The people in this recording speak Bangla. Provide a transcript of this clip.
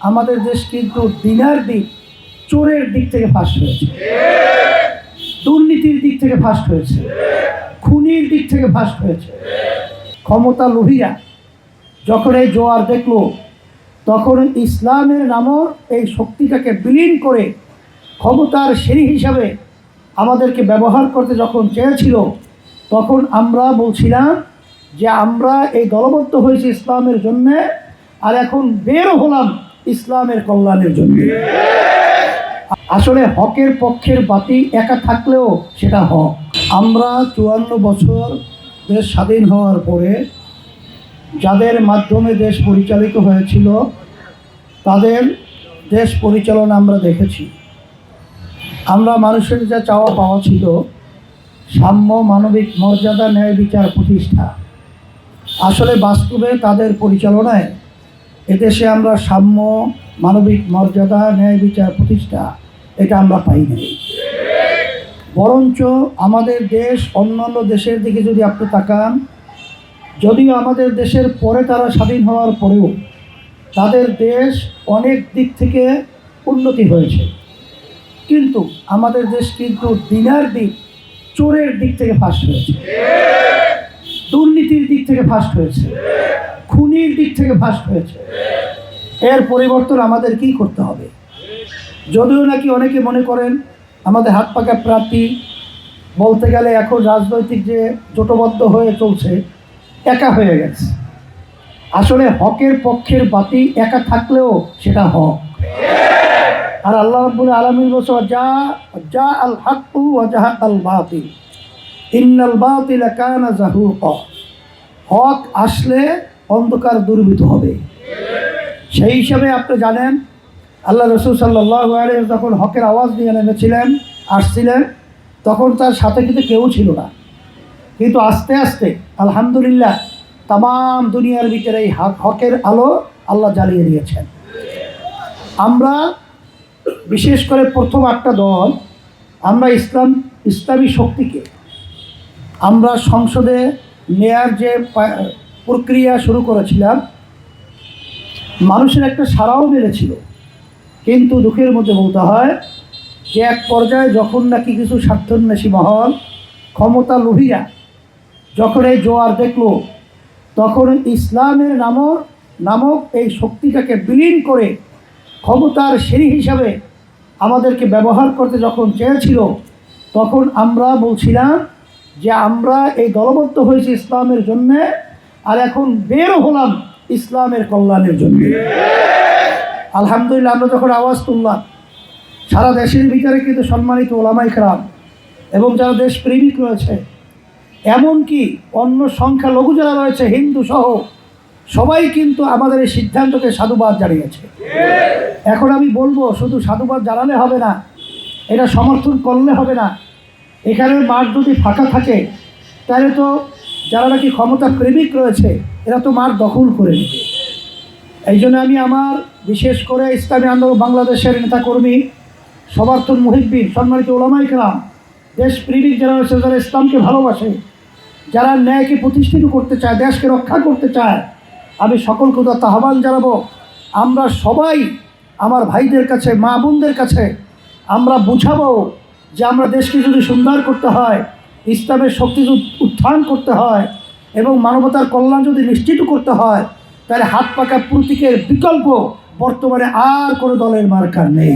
আমাদের দেশ কিন্তু দিনের দিক চোরের দিক থেকে ফার্স্ট হয়েছে, দুর্নীতির দিক থেকে ফার্স্ট হয়েছে, খুনির দিক থেকে ফার্স্ট হয়েছে। ক্ষমতা লোভীরা যখন এই জোয়ার দেখলো, তখন ইসলামের নামক এই শক্তিটাকে বিলীন করে ক্ষমতার সিঁড়ি হিসাবে আমাদেরকে ব্যবহার করতে যখন চেয়েছিল, তখন আমরা বলছিলাম যে আমরা এই দলবদ্ধ হয়েছি ইসলামের জন্যে, আর এখন বেরো হলাম ইসলামের কল্যাণের জন্য। আসলে হকের পক্ষের বাতি একা থাকলেও সেটা হক। আমরা 54 বছর দেশ স্বাধীন হওয়ার পরে যাদের মাধ্যমে দেশ পরিচালিত হয়েছিল, তাদের দেশ পরিচালনা আমরা দেখেছি। আমরা মানুষের যা চাওয়া পাওয়া ছিল, সাম্য, মানবিক মর্যাদা, ন্যায় বিচার প্রতিষ্ঠা, আসলে বাস্তবে তাদের পরিচালনায় এদেশে আমরা সাম্য, মানবিক মর্যাদা, ন্যায় বিচার প্রতিষ্ঠা এটা আমরা পাইনি। বরঞ্চ আমাদের দেশ অন্যান্য দেশের দিকে যদি আপনি তাকান, যদিও আমাদের দেশের পরে তারা স্বাধীন হওয়ার পরেও তাদের দেশ অনেক দিক থেকে উন্নতি হয়েছে, কিন্তু আমাদের দেশ কিন্তু দিনের দিক চোরের দিক থেকে ফার্স্ট হয়েছে, দুর্নীতির দিক থেকে ফার্স্ট হয়েছে, খুনির দিক থেকে ফার্স্ট হয়েছে। এর পরিবর্তন আমাদের কি করতে হবে? যদিও নাকি অনেকে মনে করেন আমাদের হাত পাকা প্রার্থী বলতে গেলে এখন রাজনৈতিক যে জোটবদ্ধ হয়ে চলছে, একা হয়ে গেছে। আসলে হকের পক্ষের বাতি একা থাকলেও সেটা হক। আর আল্লাহ রাব্বুল আলামিন বলেছেন, যা আল হাক্কু ওয়া জাহাক আল বাতিল ইন্নাল বাতিলা কানা যাহুকা। হক আসলে অন্ধকার দূরীভূত হবে। সেই হিসাবে আপনি জানেন, আল্লাহ রাসূল সাল্লাল্লাহু আলাইহি ওয়াসাল্লাম যখন হকের আওয়াজ নিয়ে আসছিলেন, তখন তার সাথে কিন্তু কেউ ছিল না। কিন্তু আস্তে আস্তে আলহামদুলিল্লাহ তাম দুনিয়ার ভিতরে এই হকের আলো আল্লাহ জ্বালিয়ে দিয়েছেন। আমরা বিশেষ করে প্রথম একটা দল, আমরা ইসলামী শক্তিকে আমরা সংসদে নেয়ার যে প্রক্রিয়া শুরু করেছিলাম, মানুষের একটা সাড়াও মিলেছিল। কিন্তু দুঃখের মধ্যে বলতে হয় যে এক পর্যায়ে যখন নাকি কিছু স্বার্থান্বেষী মহল, ক্ষমতা লোভীরা যখন এই জোয়ার দেখলো, তখন ইসলামের নামক এই শক্তিটাকে বিলীন করে ক্ষমতার সিঁড়ি হিসাবে আমাদেরকে ব্যবহার করতে যখন চেয়েছিল, তখন আমরা বলছিলাম যে আমরা এই দলবদ্ধ হয়েছি ইসলামের জন্যে, আর এখন বেরো হলাম ইসলামের কল্যাণের জন্য। আলহামদুলিল্লাহ আমরা যখন আওয়াজ তুললাম, সারা দেশের ভিতরে কিন্তু সম্মানিত ওলামায়ে কেরাম এবং যারা দেশ প্রেমিক রয়েছে, এমনকি অন্য সংখ্যালঘু যারা রয়েছে হিন্দু সহ, সবাই কিন্তু আমাদের এই সিদ্ধান্তকে সাধুবাদ জানিয়েছে। এখন আমি বলবো, শুধু সাধুবাদ জানালে হবে না, এটা সমর্থন করলে হবে না। এখানের মাঠ যদি ফাঁকা থাকে, তাহলে তো যারা নাকি ক্ষমতা প্রেমিক রয়েছে এরা তো মাঠ দখল করে নেবে। এই জন্য আমি আমার বিশেষ করে ইসলামী আন্দোলন বাংলাদেশের নেতাকর্মী, সমর্থন মুহিব্বিন, সম্মানিত ওলামায়ে কেরাম, দেশ প্রেমিক যারা রয়েছে, যারা ইসলামকে ভালোবাসে, যারা ন্যায়কে প্রতিষ্ঠিত করতে চায়, দেশকে রক্ষা করতে চায়, আমি সকলকে আহ্বান জানাবো, আমরা সবাই আমার ভাইদের কাছে, মা বোনদের কাছে আমরা বুঝাবো যে আমরা দেশকে যদি সুন্দর করতে হয়, ইসলামের শক্তি উত্থান করতে হয় এবং মানবতার কল্যাণ যদি নিশ্চিত করতে হয়, তাহলে হাত পাকা প্রতীকের বিকল্প বর্তমানে আর কোনো দলের মার্কা নেই।